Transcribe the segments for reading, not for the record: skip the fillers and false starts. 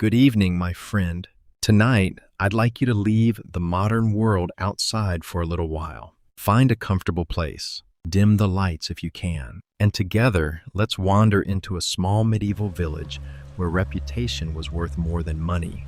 Good evening, my friend. Tonight, I'd like you to leave the modern world outside for a little while. Find a comfortable place. Dim the lights if you can. And together, let's wander into a small medieval village where reputation was worth more than money,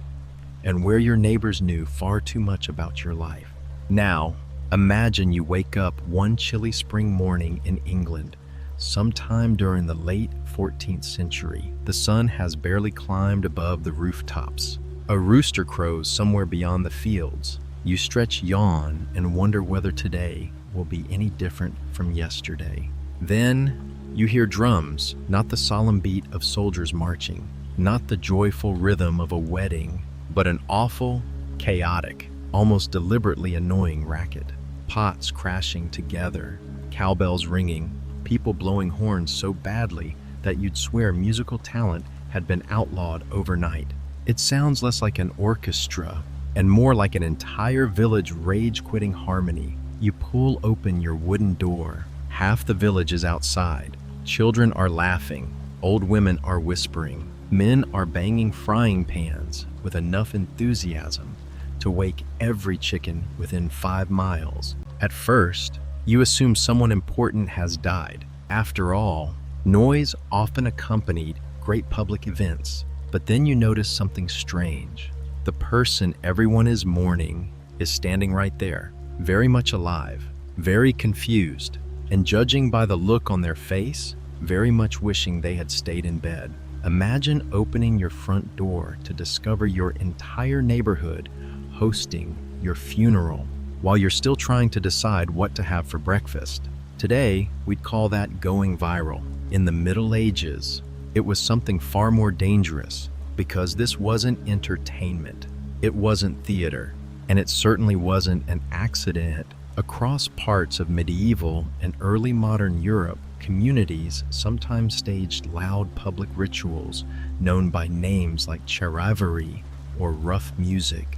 and where your neighbors knew far too much about your life. Now, imagine you wake up one chilly spring morning in England, sometime during the late 14th century. The sun has barely climbed above the rooftops. A rooster crows somewhere beyond the fields. You stretch, yawn, and wonder whether today will be any different from yesterday. Then you hear drums, not the solemn beat of soldiers marching, not the joyful rhythm of a wedding, but an awful, chaotic, almost deliberately annoying racket. Pots crashing together, cowbells ringing, people blowing horns so badly that you'd swear musical talent had been outlawed overnight. It sounds less like an orchestra and more like an entire village rage-quitting harmony. You pull open your wooden door. Half the village is outside. Children are laughing. Old women are whispering. Men are banging frying pans with enough enthusiasm to wake every chicken within 5 miles. At first, you assume someone important has died. After all, noise often accompanied great public events. But then you notice something strange. The person everyone is mourning is standing right there, very much alive, very confused, and judging by the look on their face, very much wishing they had stayed in bed. Imagine opening your front door to discover your entire neighborhood hosting your funeral while you're still trying to decide what to have for breakfast. Today, we'd call that going viral. In the Middle Ages, it was something far more dangerous, because this wasn't entertainment, it wasn't theater, and it certainly wasn't an accident. Across parts of medieval and early modern Europe, communities sometimes staged loud public rituals known by names like charivari or rough music.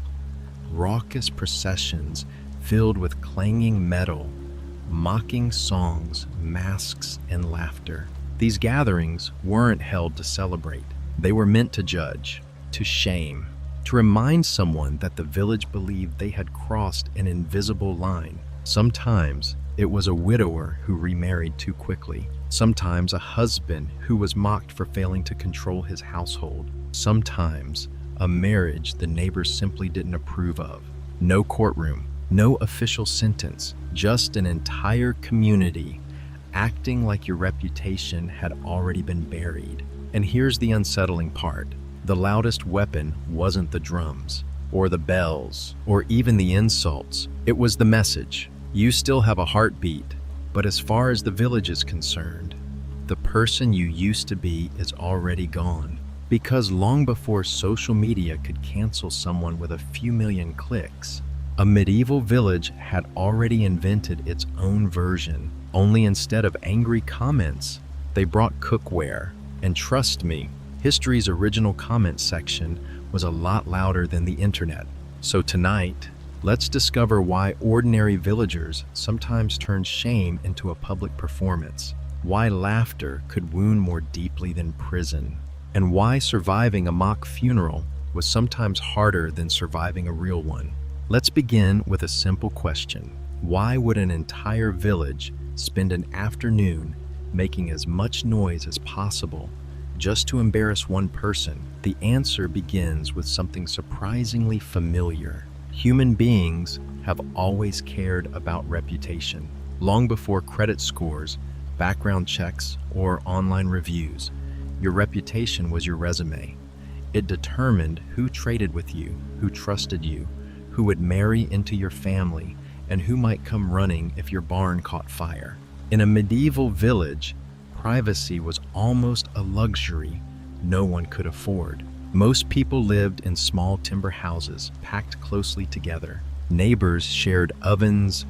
Raucous processions filled with clanging metal, mocking songs, masks, and laughter. These gatherings weren't held to celebrate. They were meant to judge, to shame, to remind someone that the village believed they had crossed an invisible line. Sometimes it was a widower who remarried too quickly. Sometimes a husband who was mocked for failing to control his household. Sometimes a marriage the neighbors simply didn't approve of. No courtroom, no official sentence, just an entire community acting like your reputation had already been buried. And here's the unsettling part. The loudest weapon wasn't the drums, or the bells, or even the insults. It was the message. You still have a heartbeat, but as far as the village is concerned, the person you used to be is already gone. Because long before social media could cancel someone with a few million clicks, a medieval village had already invented its own version. Only instead of angry comments, they brought cookware. And trust me, history's original comment section was a lot louder than the internet. So tonight, let's discover why ordinary villagers sometimes turned shame into a public performance, why laughter could wound more deeply than prison, and why surviving a mock funeral was sometimes harder than surviving a real one. Let's begin with a simple question. Why would an entire village spend an afternoon making as much noise as possible just to embarrass one person? The answer begins with something surprisingly familiar. Human beings have always cared about reputation. Long before credit scores, background checks, or online reviews, your reputation was your resume. It determined who traded with you, who trusted you, who would marry into your family, and who might come running if your barn caught fire. In a medieval village, privacy was almost a luxury no one could afford. Most people lived in small timber houses packed closely together. Neighbors shared ovens,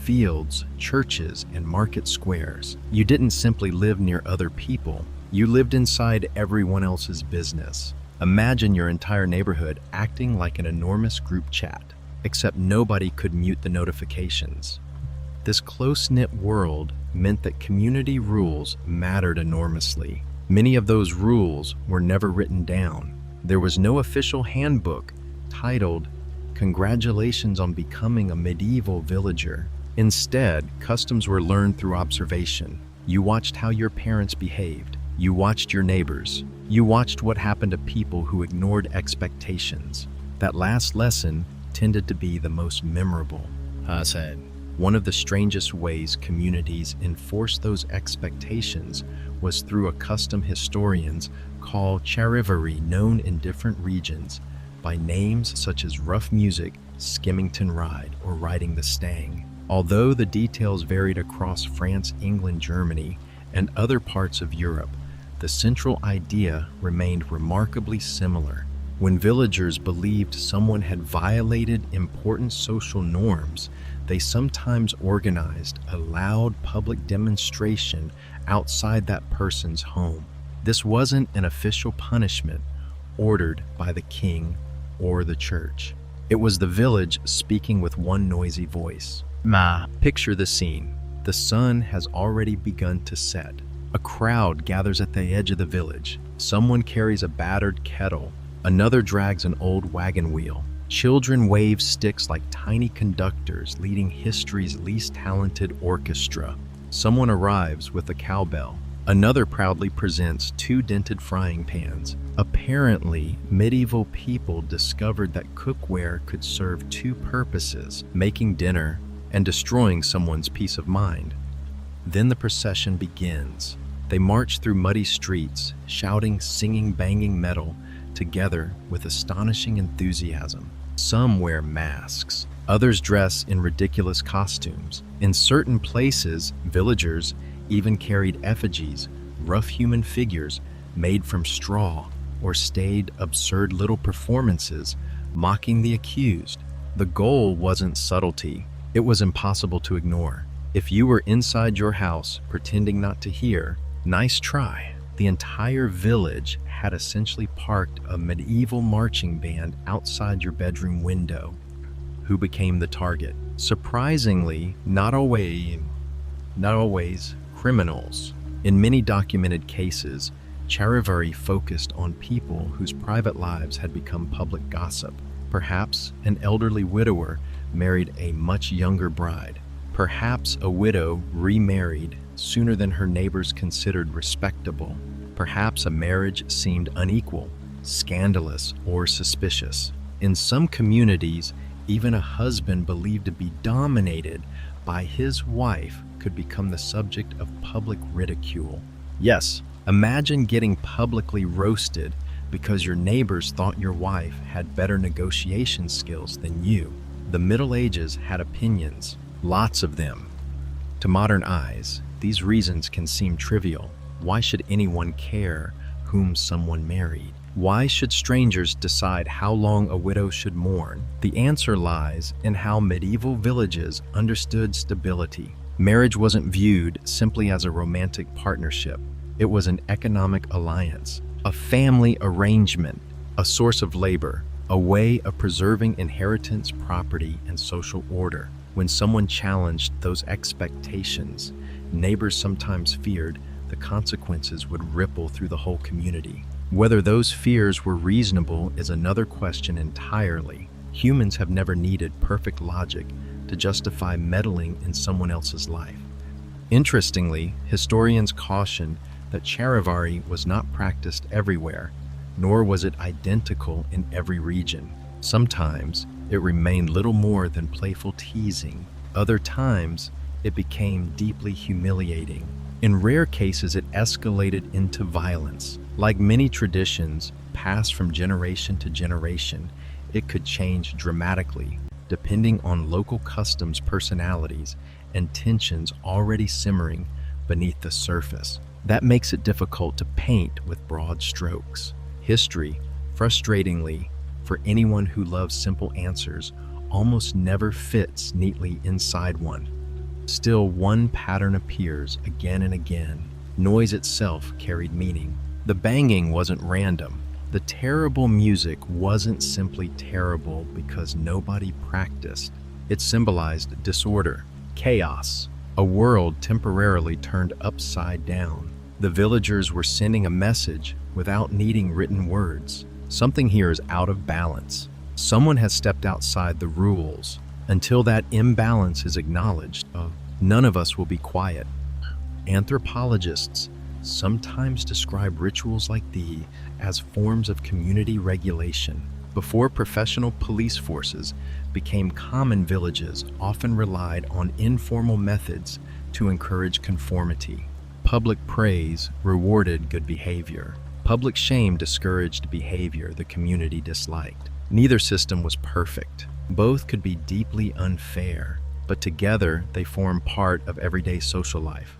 fields, churches, and market squares. You didn't simply live near other people, you lived inside everyone else's business. Imagine your entire neighborhood acting like an enormous group chat, except nobody could mute the notifications. This close-knit world meant that community rules mattered enormously. Many of those rules were never written down. There was no official handbook titled, "Congratulations on becoming a medieval villager." Instead, customs were learned through observation. You watched how your parents behaved. You watched your neighbors. You watched what happened to people who ignored expectations. That last lesson tended to be the most memorable. I said, one of the strangest ways communities enforced those expectations was through a custom historians call charivari, known in different regions by names such as rough music, skimmington ride, or riding the stang. Although the details varied across France, England, Germany, and other parts of Europe, the central idea remained remarkably similar. When villagers believed someone had violated important social norms, they sometimes organized a loud public demonstration outside that person's home. This wasn't an official punishment ordered by the king or the church. It was the village speaking with one noisy voice. Picture the scene. The sun has already begun to set. A crowd gathers at the edge of the village. Someone carries a battered kettle. Another drags an old wagon wheel. Children wave sticks like tiny conductors leading history's least talented orchestra. Someone arrives with a cowbell. Another proudly presents two dented frying pans. Apparently, medieval people discovered that cookware could serve two purposes, making dinner and destroying someone's peace of mind. Then the procession begins. They march through muddy streets, shouting, singing, banging metal, together with astonishing enthusiasm. Some wear masks. Others dress in ridiculous costumes. In certain places, villagers even carried effigies, rough human figures made from straw, or staged absurd little performances, mocking the accused. The goal wasn't subtlety. It was impossible to ignore. If you were inside your house pretending not to hear, nice try. The entire village had essentially parked a medieval marching band outside your bedroom window. Who became the target? Surprisingly, not always criminals. In many documented cases, charivari focused on people whose private lives had become public gossip. Perhaps an elderly widower married a much younger bride. Perhaps a widow remarried sooner than her neighbors considered respectable. Perhaps a marriage seemed unequal, scandalous, or suspicious. In some communities, even a husband believed to be dominated by his wife could become the subject of public ridicule. Yes, imagine getting publicly roasted because your neighbors thought your wife had better negotiation skills than you. The Middle Ages had opinions, lots of them. To modern eyes, these reasons can seem trivial. Why should anyone care whom someone married? Why should strangers decide how long a widow should mourn? The answer lies in how medieval villages understood stability. Marriage wasn't viewed simply as a romantic partnership. It was an economic alliance, a family arrangement, a source of labor, a way of preserving inheritance, property, and social order. When someone challenged those expectations, neighbors sometimes feared the consequences would ripple through the whole community. Whether those fears were reasonable is another question entirely. Humans have never needed perfect logic to justify meddling in someone else's life. Interestingly, historians caution that charivari was not practiced everywhere, nor was it identical in every region. Sometimes it remained little more than playful teasing. Other times, it became deeply humiliating. In rare cases, it escalated into violence. Like many traditions passed from generation to generation, it could change dramatically, depending on local customs, personalities, and tensions already simmering beneath the surface. That makes it difficult to paint with broad strokes. History, frustratingly, for anyone who loves simple answers, almost never fits neatly inside one. Still, one pattern appears again and again. Noise itself carried meaning. The banging wasn't random. The terrible music wasn't simply terrible because nobody practiced. It symbolized disorder, chaos, a world temporarily turned upside down. The villagers were sending a message without needing written words. Something here is out of balance. Someone has stepped outside the rules. Until that imbalance is acknowledged, none of us will be quiet. Anthropologists sometimes describe rituals like these as forms of community regulation. Before professional police forces became common, villages often relied on informal methods to encourage conformity. Public praise rewarded good behavior. Public shame discouraged behavior the community disliked. Neither system was perfect. Both could be deeply unfair, but together they form part of everyday social life.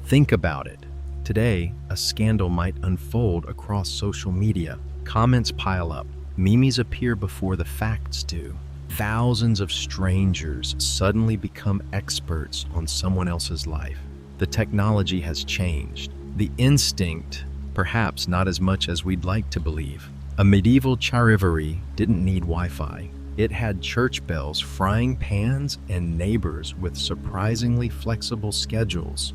Think about it. Today, a scandal might unfold across social media. Comments pile up. Memes appear before the facts do. Thousands of strangers suddenly become experts on someone else's life. The technology has changed. The instinct, perhaps not as much as we'd like to believe. A medieval charivari didn't need Wi-Fi. It had church bells, frying pans, and neighbors with surprisingly flexible schedules.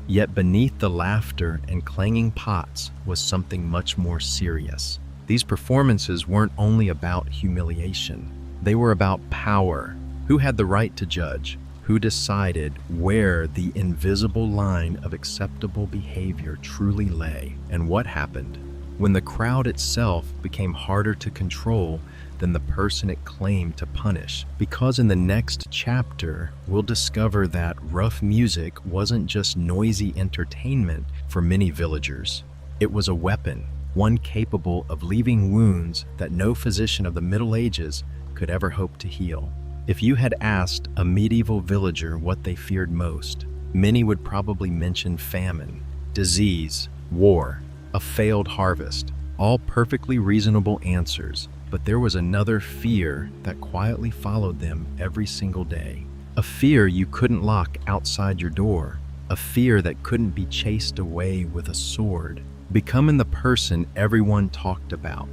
Yet beneath the laughter and clanging pots was something much more serious. These performances weren't only about humiliation. They were about power. Who had the right to judge? Who decided where the invisible line of acceptable behavior truly lay? And what happened when the crowd itself became harder to control than the person it claimed to punish? Because in the next chapter, we'll discover that rough music wasn't just noisy entertainment for many villagers. It was a weapon, one capable of leaving wounds that no physician of the Middle Ages could ever hope to heal. If you had asked a medieval villager what they feared most, many would probably mention famine, disease, war, a failed harvest, all perfectly reasonable answers. But there was another fear that quietly followed them every single day. A fear you couldn't lock outside your door. A fear that couldn't be chased away with a sword. Becoming the person everyone talked about.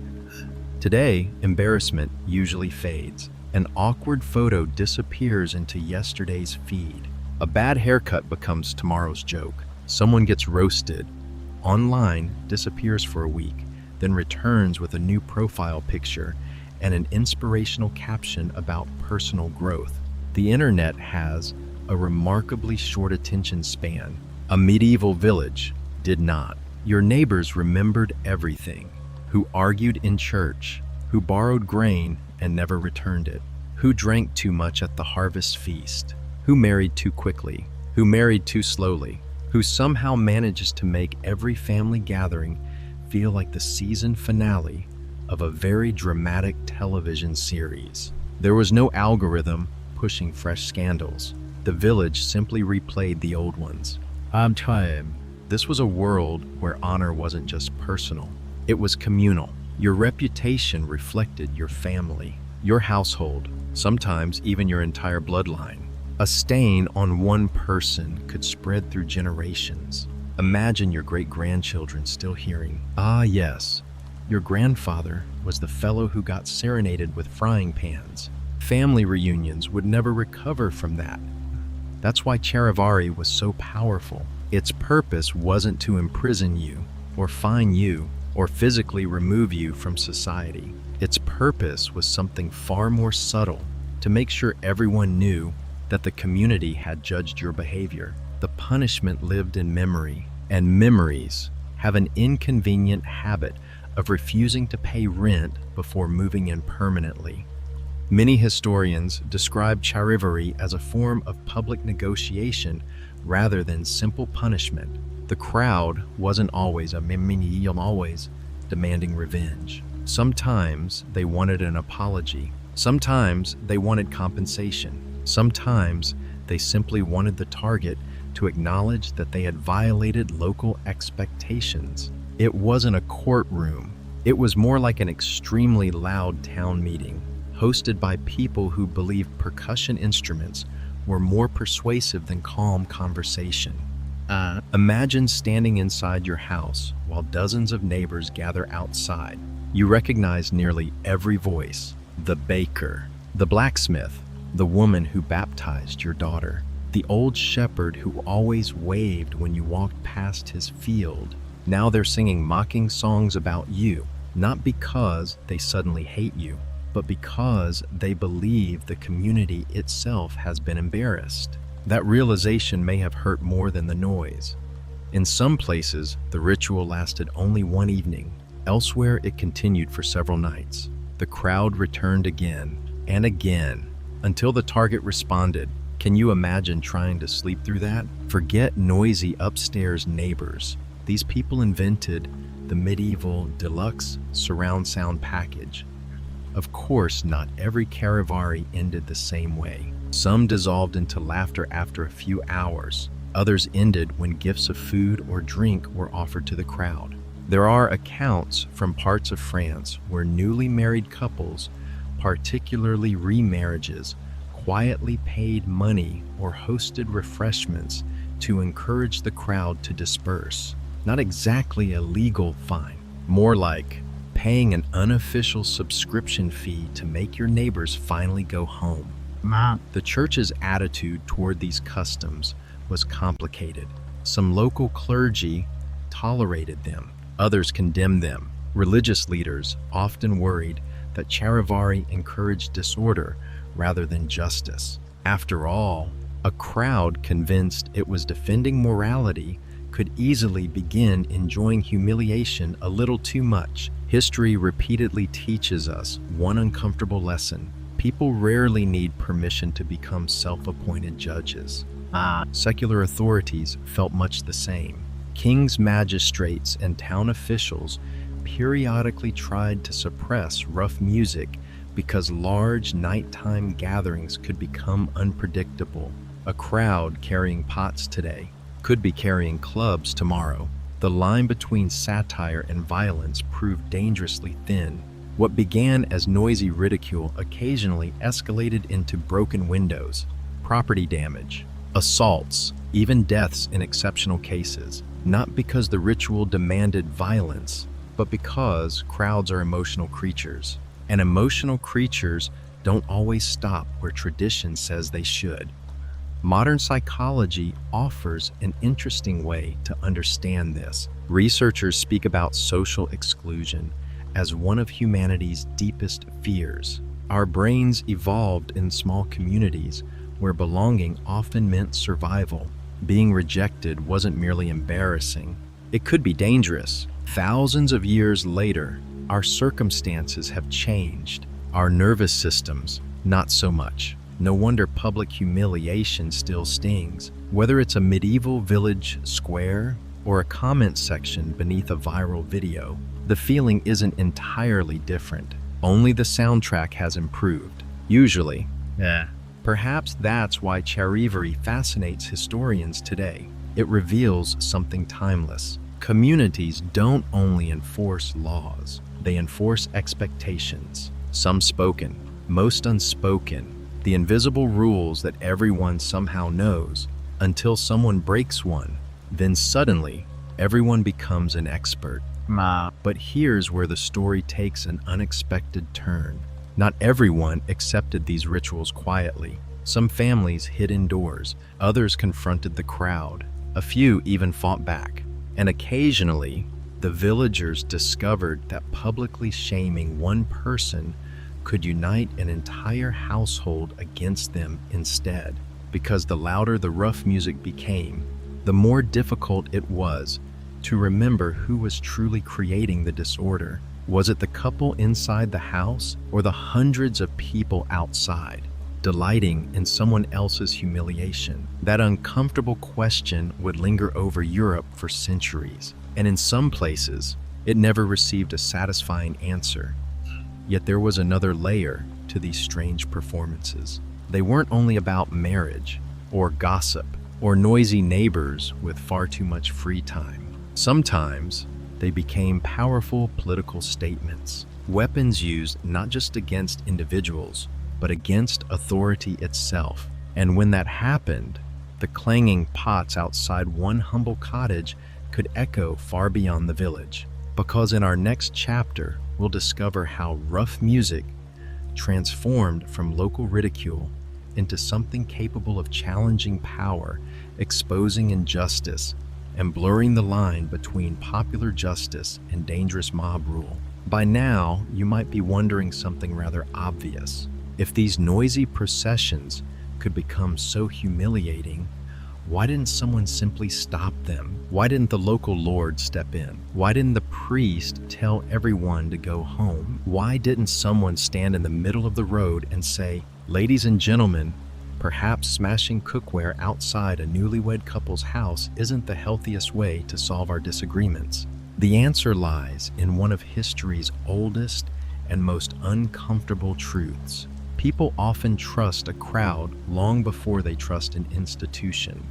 Today, embarrassment usually fades. An awkward photo disappears into yesterday's feed. A bad haircut becomes tomorrow's joke. Someone gets roasted. Online disappears for a week, then returns with a new profile picture and an inspirational caption about personal growth. The internet has a remarkably short attention span. A medieval village did not. Your neighbors remembered everything. Who argued in church, who borrowed grain and never returned it, who drank too much at the harvest feast, who married too quickly, who married too slowly, who somehow manages to make every family gathering feel like the season finale of a very dramatic television series. There was no algorithm pushing fresh scandals. The village simply replayed the old ones. This was a world where honor wasn't just personal, it was communal. Your reputation reflected your family, your household, sometimes even your entire bloodline. A stain on one person could spread through generations. Imagine your great-grandchildren still hearing, "Ah, yes, your grandfather was the fellow who got serenaded with frying pans." Family reunions would never recover from that. That's why Charivari was so powerful. Its purpose wasn't to imprison you, or fine you, or physically remove you from society. Its purpose was something far more subtle, to make sure everyone knew that the community had judged your behavior. The punishment lived in memory, and memories have an inconvenient habit of refusing to pay rent before moving in permanently. Many historians describe charivari as a form of public negotiation rather than simple punishment. The crowd wasn't always demanding revenge. Sometimes they wanted an apology. Sometimes they wanted compensation. Sometimes they simply wanted the target to acknowledge that they had violated local expectations. It wasn't a courtroom. It was more like an extremely loud town meeting, hosted by people who believed percussion instruments were more persuasive than calm conversation. Imagine standing inside your house while dozens of neighbors gather outside. You recognize nearly every voice: the baker, the blacksmith, the woman who baptized your daughter, the old shepherd who always waved when you walked past his field. Now they're singing mocking songs about you. not because they suddenly hate you, but because they believe the community itself has been embarrassed. That realization may have hurt more than the noise. In some places, the ritual lasted only one evening. Elsewhere, it continued for several nights. The crowd returned again and again until the target responded. Can you imagine trying to sleep through that? Forget noisy upstairs neighbors. These people invented the medieval deluxe surround sound package. Of course, not every Charivari ended the same way. Some dissolved into laughter after a few hours. Others ended when gifts of food or drink were offered to the crowd. There are accounts from parts of France where newly married couples, particularly remarriages, quietly paid money or hosted refreshments to encourage the crowd to disperse. Not exactly a legal fine, more like paying an unofficial subscription fee to make your neighbors finally go home. The church's attitude toward these customs was complicated. Some local clergy tolerated them, others condemned them. Religious leaders often worried that Charivari encouraged disorder rather than justice. After all, a crowd convinced it was defending morality could easily begin enjoying humiliation a little too much. History repeatedly teaches us one uncomfortable lesson. People rarely need permission to become self-appointed judges. Secular authorities felt much the same. Kings, magistrates, and town officials periodically tried to suppress rough music because large nighttime gatherings could become unpredictable. A crowd carrying pots today could be carrying clubs tomorrow. The line between satire and violence proved dangerously thin. What began as noisy ridicule occasionally escalated into broken windows, property damage, assaults, even deaths in exceptional cases, not because the ritual demanded violence, but because crowds are emotional creatures. And emotional creatures don't always stop where tradition says they should. Modern psychology offers an interesting way to understand this. Researchers speak about social exclusion as one of humanity's deepest fears. Our brains evolved in small communities where belonging often meant survival. Being rejected wasn't merely embarrassing, it could be dangerous. Thousands of years later, our circumstances have changed. Our nervous systems, not so much. No wonder public humiliation still stings. Whether it's a medieval village square or a comment section beneath a viral video, the feeling isn't entirely different. Only the soundtrack has improved. Usually. Perhaps that's why Charivari fascinates historians today. It reveals something timeless. Communities don't only enforce laws, they enforce expectations. Some spoken, most unspoken. The invisible rules that everyone somehow knows until someone breaks one. Then suddenly, everyone becomes an expert. But here's where the story takes an unexpected turn. Not everyone accepted these rituals quietly. Some families hid indoors, others confronted the crowd. A few even fought back. And occasionally, the villagers discovered that publicly shaming one person could unite an entire household against them instead. Because the louder the rough music became, the more difficult it was to remember who was truly creating the disorder. Was it the couple inside the house or the hundreds of people outside, delighting in someone else's humiliation? That uncomfortable question would linger over Europe for centuries, and in some places, it never received a satisfying answer. Yet there was another layer to these strange performances. They weren't only about marriage, or gossip, or noisy neighbors with far too much free time. Sometimes, they became powerful political statements, weapons used not just against individuals, but against authority itself. And when that happened, the clanging pots outside one humble cottage could echo far beyond the village. Because in our next chapter, we'll discover how rough music transformed from local ridicule into something capable of challenging power, exposing injustice, and blurring the line between popular justice and dangerous mob rule. By now, you might be wondering something rather obvious. If these noisy processions could become so humiliating, why didn't someone simply stop them? Why didn't the local lord step in? Why didn't the priest tell everyone to go home? Why didn't someone stand in the middle of the road and say, "Ladies and gentlemen, perhaps smashing cookware outside a newlywed couple's house isn't the healthiest way to solve our disagreements"? The answer lies in one of history's oldest and most uncomfortable truths. People often trust a crowd long before they trust an institution.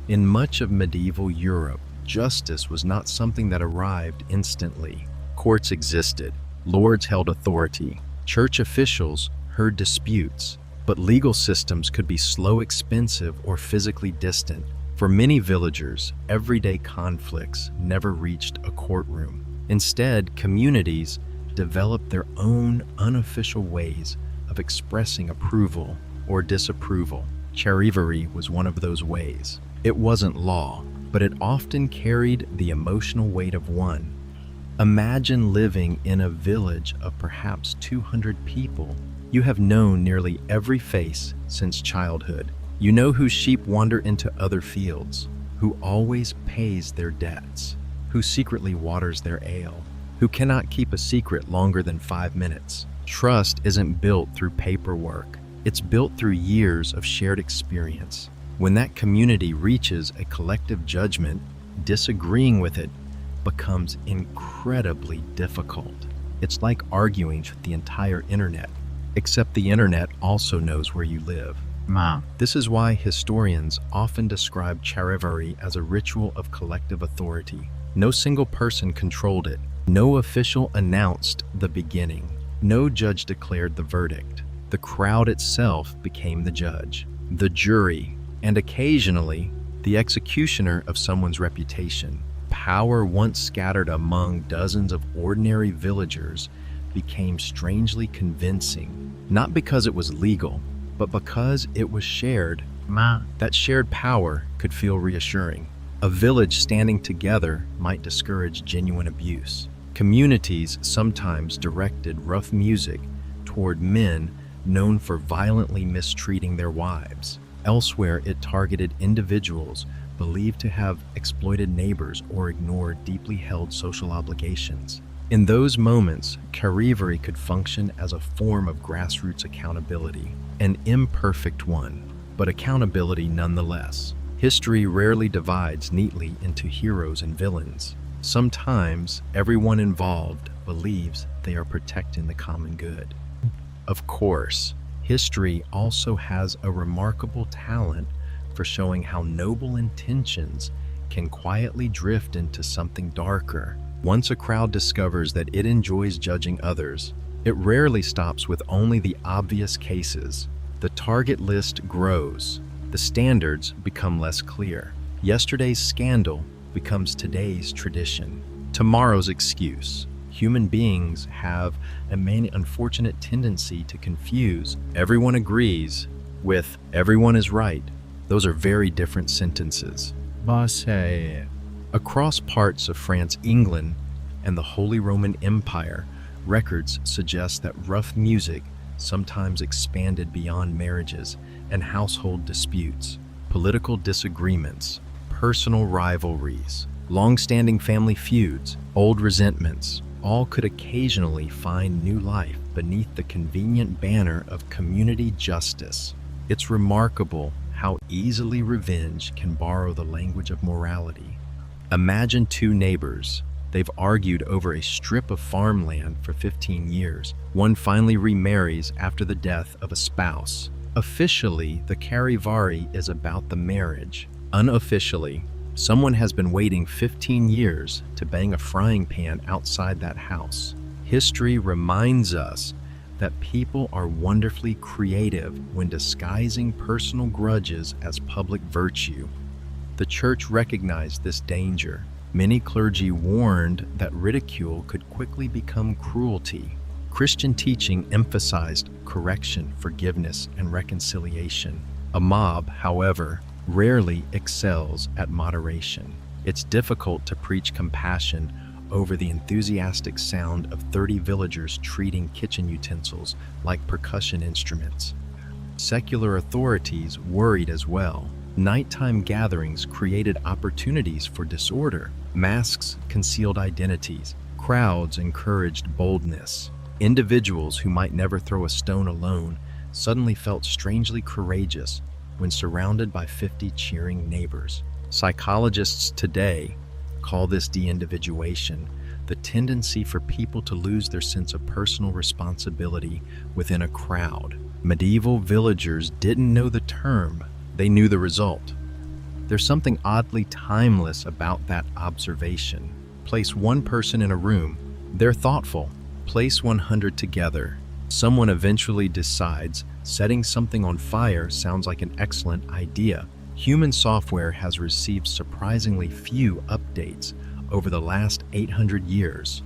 In much of medieval Europe, justice was not something that arrived instantly. Courts existed, lords held authority, church officials heard disputes, but legal systems could be slow, expensive, or physically distant. For many villagers, everyday conflicts never reached a courtroom. Instead, communities developed their own unofficial ways of expressing approval or disapproval. Charivari was one of those ways. It wasn't law, but it often carried the emotional weight of one. Imagine living in a village of perhaps 200 people. You have known nearly every face since childhood. You know whose sheep wander into other fields, who always pays their debts, who secretly waters their ale, who cannot keep a secret longer than 5 minutes. Trust isn't built through paperwork. It's built through years of shared experience. When that community reaches a collective judgment, disagreeing with it becomes incredibly difficult. It's like arguing with the entire internet, except the internet also knows where you live. Wow. This is why historians often describe charivari as a ritual of collective authority. No single person controlled it. No official announced the beginning. No judge declared the verdict. The crowd itself became the judge, the jury, and occasionally the executioner of someone's reputation. Power once scattered among dozens of ordinary villagers became strangely convincing, not because it was legal, but because it was shared. That shared power could feel reassuring. A village standing together might discourage genuine abuse. Communities sometimes directed rough music toward men known for violently mistreating their wives. Elsewhere, it targeted individuals believed to have exploited neighbors or ignored deeply held social obligations. In those moments, charivari could function as a form of grassroots accountability, an imperfect one, but accountability nonetheless. History rarely divides neatly into heroes and villains. Sometimes everyone involved believes they are protecting the common good. Of course, history also has a remarkable talent for showing how noble intentions can quietly drift into something darker. Once a crowd discovers that it enjoys judging others, it rarely stops with only the obvious cases. The target list grows. The standards become less clear. Yesterday's scandal becomes today's tradition, tomorrow's excuse. Human beings have a unfortunate tendency to confuse "everyone agrees" with "everyone is right." Those are very different sentences. Across parts of France, England, and the Holy Roman Empire, records suggest that rough music sometimes expanded beyond marriages and household disputes. Political disagreements, personal rivalries, long-standing family feuds, old resentments, all could occasionally find new life beneath the convenient banner of community justice. It's remarkable how easily revenge can borrow the language of morality. Imagine two neighbors. They've argued over a strip of farmland for 15 years. One finally remarries after the death of a spouse. Officially, the charivari is about the marriage. Unofficially, someone has been waiting 15 years to bang a frying pan outside that house. History reminds us that people are wonderfully creative when disguising personal grudges as public virtue. The church recognized this danger. Many clergy warned that ridicule could quickly become cruelty. Christian teaching emphasized correction, forgiveness, and reconciliation. A mob, however, rarely excels at moderation. It's difficult to preach compassion over the enthusiastic sound of 30 villagers treating kitchen utensils like percussion instruments. Secular authorities worried as well. Nighttime gatherings created opportunities for disorder. Masks concealed identities. Crowds encouraged boldness. Individuals who might never throw a stone alone suddenly felt strangely courageous when surrounded by 50 cheering neighbors. Psychologists today call this de-individuation, the tendency for people to lose their sense of personal responsibility within a crowd. Medieval villagers didn't know the term, they knew the result. There's something oddly timeless about that observation. Place one person in a room, they're thoughtful. Place 100 together. Someone eventually decides setting something on fire sounds like an excellent idea. Human software has received surprisingly few updates over the last 800 years.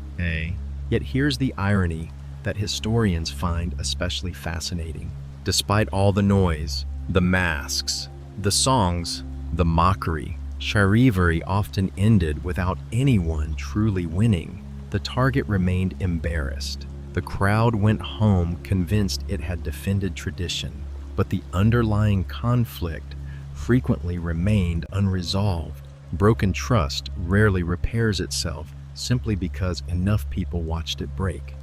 Yet here's the irony that historians find especially fascinating. Despite all the noise, the masks, the songs, the mockery, charivari often ended without anyone truly winning. The target remained embarrassed. The crowd went home convinced it had defended tradition, but the underlying conflict frequently remained unresolved. Broken trust rarely repairs itself simply because enough people watched it break.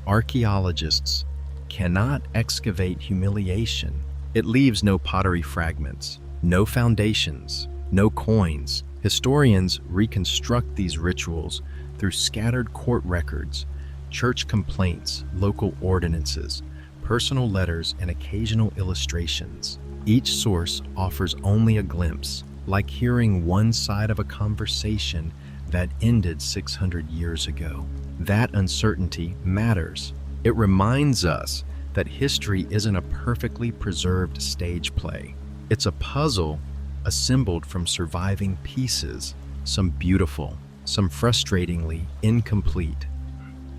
Archaeologists cannot excavate humiliation. It leaves no pottery fragments, no foundations, no coins. Historians reconstruct these rituals through scattered court records, church complaints, local ordinances, personal letters, and occasional illustrations. Each source offers only a glimpse, like hearing one side of a conversation that ended 600 years ago. That uncertainty matters. It reminds us that history isn't a perfectly preserved stage play. It's a puzzle assembled from surviving pieces, some beautiful, some frustratingly incomplete.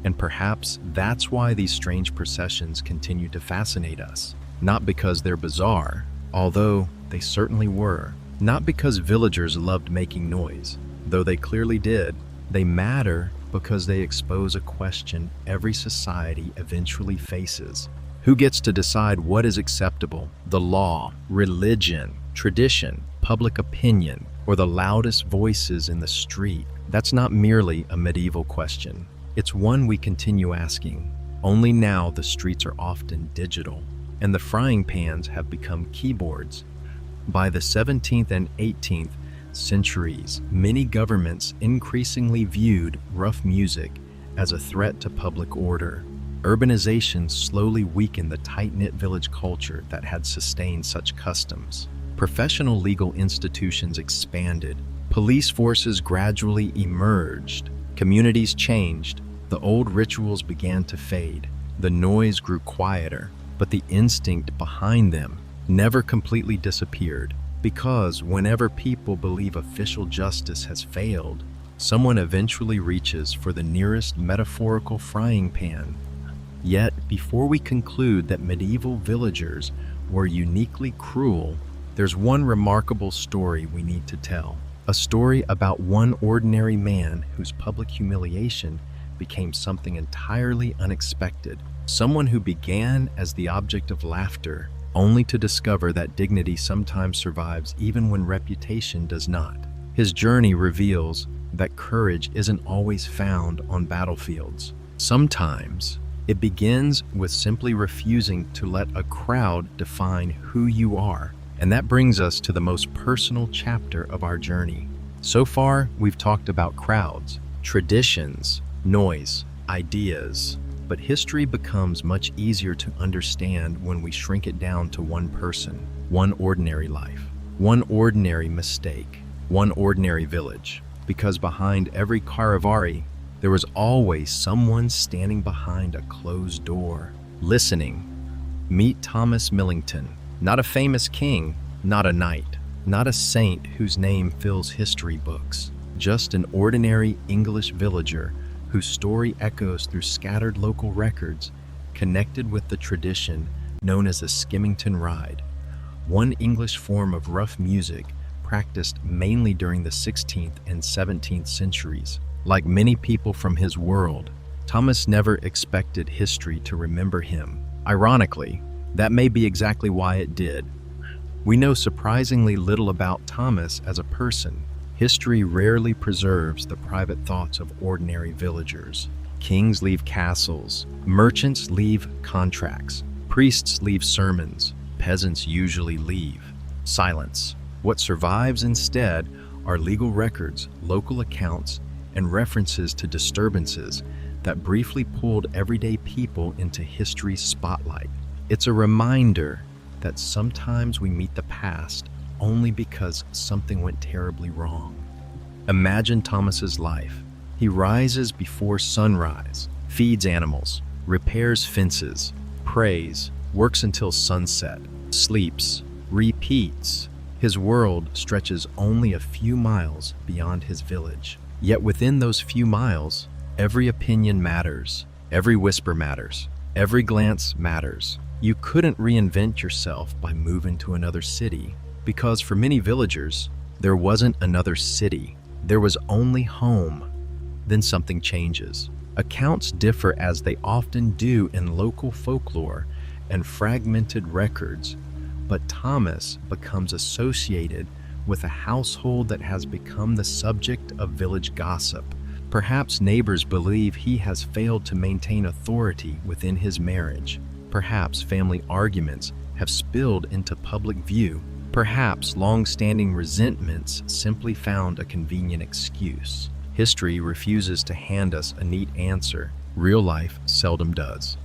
And perhaps that's why these strange processions continue to fascinate us. Not because they're bizarre, although they certainly were. Not because villagers loved making noise, though they clearly did. They matter because they expose a question every society eventually faces. Who gets to decide what is acceptable? The law, religion, tradition, public opinion, or the loudest voices in the street? That's not merely a medieval question. It's one we continue asking. Only now the streets are often digital, and the frying pans have become keyboards. By the 17th and 18th centuries, many governments increasingly viewed rough music as a threat to public order. Urbanization slowly weakened the tight-knit village culture that had sustained such customs. Professional legal institutions expanded. Police forces gradually emerged. Communities changed. The old rituals began to fade. The noise grew quieter, but the instinct behind them never completely disappeared. Because whenever people believe official justice has failed, someone eventually reaches for the nearest metaphorical frying pan. Yet, before we conclude that medieval villagers were uniquely cruel, there's one remarkable story we need to tell. A story about one ordinary man whose public humiliation became something entirely unexpected. Someone who began as the object of laughter, only to discover that dignity sometimes survives even when reputation does not. His journey reveals that courage isn't always found on battlefields. Sometimes it begins with simply refusing to let a crowd define who you are. And that brings us to the most personal chapter of our journey. So far, we've talked about crowds, traditions, noise, ideas. But history becomes much easier to understand when we shrink it down to one person, one ordinary life, one ordinary mistake, one ordinary village. Because behind every charivari, there was always someone standing behind a closed door, listening. Meet Thomas Millington, not a famous king, not a knight, not a saint whose name fills history books, just an ordinary English villager whose story echoes through scattered local records, connected with the tradition known as the Skimmington Ride, one English form of rough music practiced mainly during the 16th and 17th centuries. Like many people from his world, Thomas never expected history to remember him. Ironically, that may be exactly why it did. We know surprisingly little about Thomas as a person. History rarely preserves the private thoughts of ordinary villagers. Kings leave castles, merchants leave contracts, priests leave sermons, peasants usually leave silence. What survives instead are legal records, local accounts, and references to disturbances that briefly pulled everyday people into history's spotlight. It's a reminder that sometimes we meet the past only because something went terribly wrong. Imagine Thomas's life. He rises before sunrise, feeds animals, repairs fences, prays, works until sunset, sleeps, repeats. His world stretches only a few miles beyond his village. Yet within those few miles, every opinion matters, every whisper matters, every glance matters. You couldn't reinvent yourself by moving to another city, because for many villagers, there wasn't another city. There was only home. Then something changes. Accounts differ, as they often do in local folklore and fragmented records, but Thomas becomes associated with a household that has become the subject of village gossip. Perhaps neighbors believe he has failed to maintain authority within his marriage. Perhaps family arguments have spilled into public view. Perhaps long-standing resentments simply found a convenient excuse. History refuses to hand us a neat answer. Real life seldom does.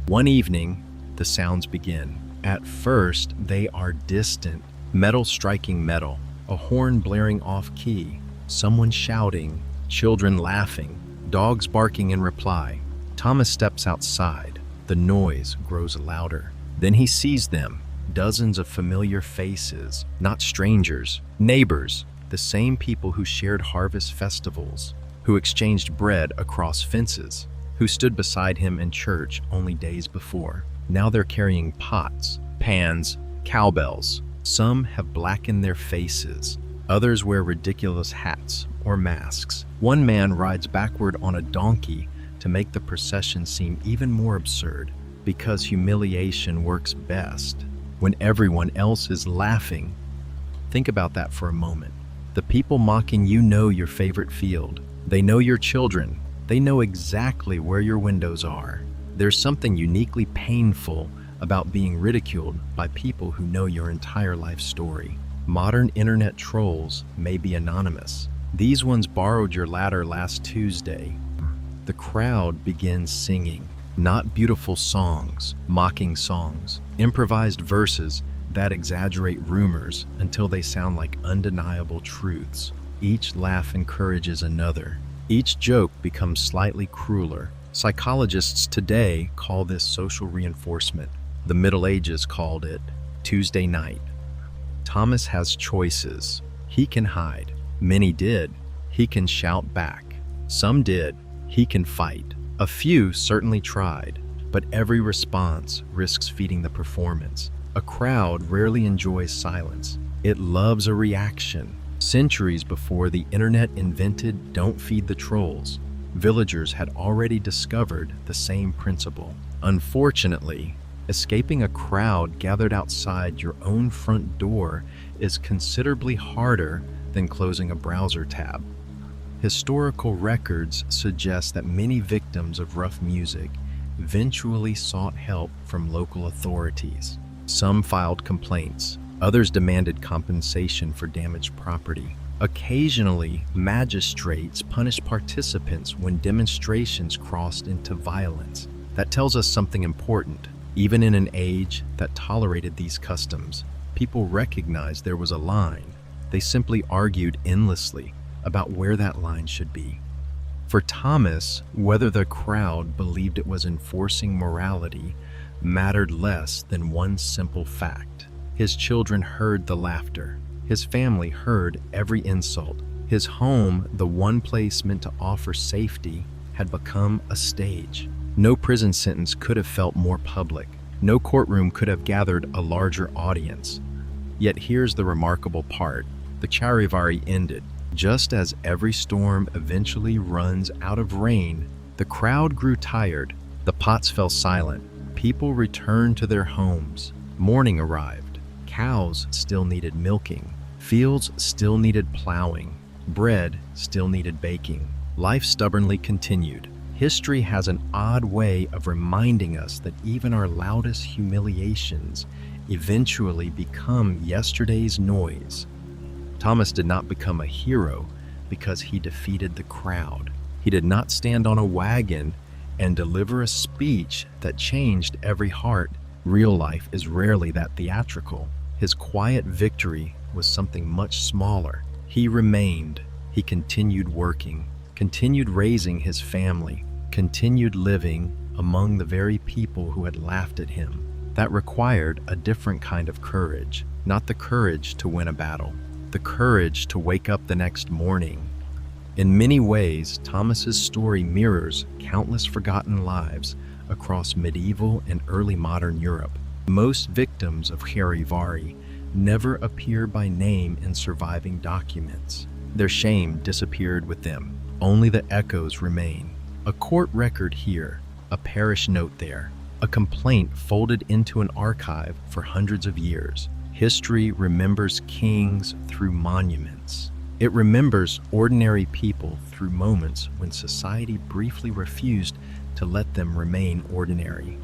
One evening, the sounds begin. At first, they are distant. Metal striking metal, a horn blaring off-key, someone shouting, children laughing, dogs barking in reply. Thomas steps outside. The noise grows louder. Then he sees them, dozens of familiar faces, not strangers, neighbors, the same people who shared harvest festivals, who exchanged bread across fences, who stood beside him in church only days before. Now they're carrying pots, pans, cowbells. Some have blackened their faces. Others wear ridiculous hats or masks. One man rides backward on a donkey to make the procession seem even more absurd, because humiliation works best when everyone else is laughing. Think about that for a moment. The people mocking you know your favorite field. They know your children. They know exactly where your windows are. There's something uniquely painful about being ridiculed by people who know your entire life story. Modern internet trolls may be anonymous. These ones borrowed your ladder last Tuesday. The crowd begins singing, not beautiful songs, mocking songs, improvised verses that exaggerate rumors until they sound like undeniable truths. Each laugh encourages another. Each joke becomes slightly crueler. Psychologists today call this social reinforcement. The Middle Ages called it Tuesday night. Thomas has choices. He can hide. Many did. He can shout back. Some did. He can fight. A few certainly tried, but every response risks feeding the performance. A crowd rarely enjoys silence. It loves a reaction. Centuries before the internet invented "Don't feed the trolls," villagers had already discovered the same principle. Unfortunately, escaping a crowd gathered outside your own front door is considerably harder than closing a browser tab. Historical records suggest that many victims of rough music eventually sought help from local authorities. Some filed complaints. Others demanded compensation for damaged property. Occasionally, magistrates punished participants when demonstrations crossed into violence. That tells us something important. Even in an age that tolerated these customs, people recognized there was a line. They simply argued endlessly about where that line should be. For Thomas, whether the crowd believed it was enforcing morality mattered less than one simple fact. His children heard the laughter. His family heard every insult. His home, the one place meant to offer safety, had become a stage. No prison sentence could have felt more public. No courtroom could have gathered a larger audience. Yet here's the remarkable part. The Charivari ended. Just as every storm eventually runs out of rain, the crowd grew tired. The pots fell silent. People returned to their homes. Morning arrived. Cows still needed milking. Fields still needed plowing. Bread still needed baking. Life stubbornly continued. History has an odd way of reminding us that even our loudest humiliations eventually become yesterday's noise. Thomas did not become a hero because he defeated the crowd. He did not stand on a wagon and deliver a speech that changed every heart. Real life is rarely that theatrical. His quiet victory was something much smaller. He remained. He continued working, continued raising his family, continued living among the very people who had laughed at him. That required a different kind of courage, not the courage to win a battle, the courage to wake up the next morning. In many ways, Thomas's story mirrors countless forgotten lives across medieval and early modern Europe. Most victims of Charivari never appear by name in surviving documents. Their shame disappeared with them. Only the echoes remain. A court record here, a parish note there, a complaint folded into an archive for hundreds of years. History remembers kings through monuments. It remembers ordinary people through moments when society briefly refused to let them remain ordinary.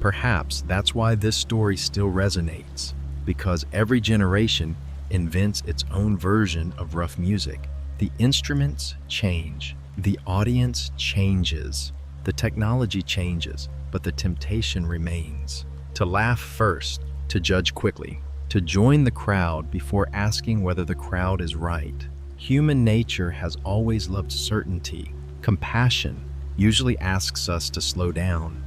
Perhaps that's why this story still resonates, because every generation invents its own version of rough music. The instruments change, the audience changes, the technology changes, but the temptation remains. To laugh first, to judge quickly, to join the crowd before asking whether the crowd is right. Human nature has always loved certainty. Compassion usually asks us to slow down.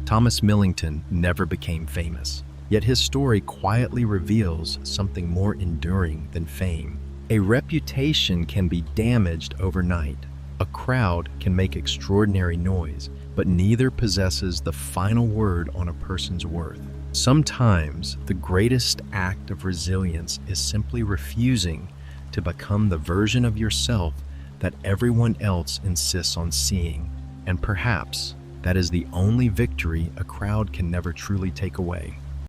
Thomas Millington never became famous, yet his story quietly reveals something more enduring than fame. A reputation can be damaged overnight. A crowd can make extraordinary noise, but neither possesses the final word on a person's worth. Sometimes the greatest act of resilience is simply refusing to become the version of yourself that everyone else insists on seeing. And perhaps that is the only victory a crowd can never truly take away.